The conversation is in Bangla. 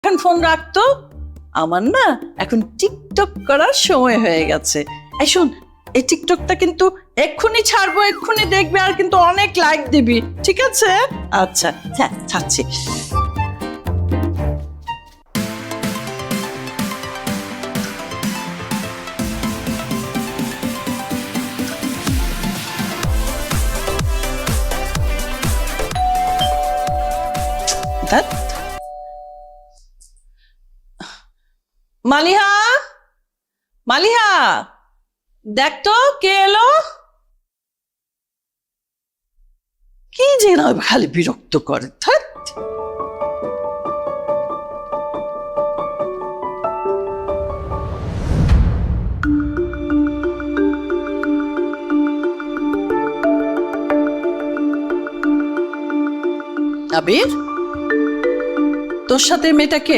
এখন ফোন রাখতো। আমার না এখন টিকটক করার সময় হয়ে গেছে। এই শোন, এই টিকটকটা কিন্তু এক্ষুনি ছাড়বো, এক্ষুনি দেখবে, আর কিন্তু অনেক লাইক দিবি, ঠিক আছে? আচ্ছা, হ্যাঁ ছাড়ছি। ধ্যাৎ। মালিহা, মালিহা, দেখ তো কে এলো। কি যে না খালি বিরক্ত করে, ধ্যাৎ। আবির, তোর সাথে মেয়েটাকে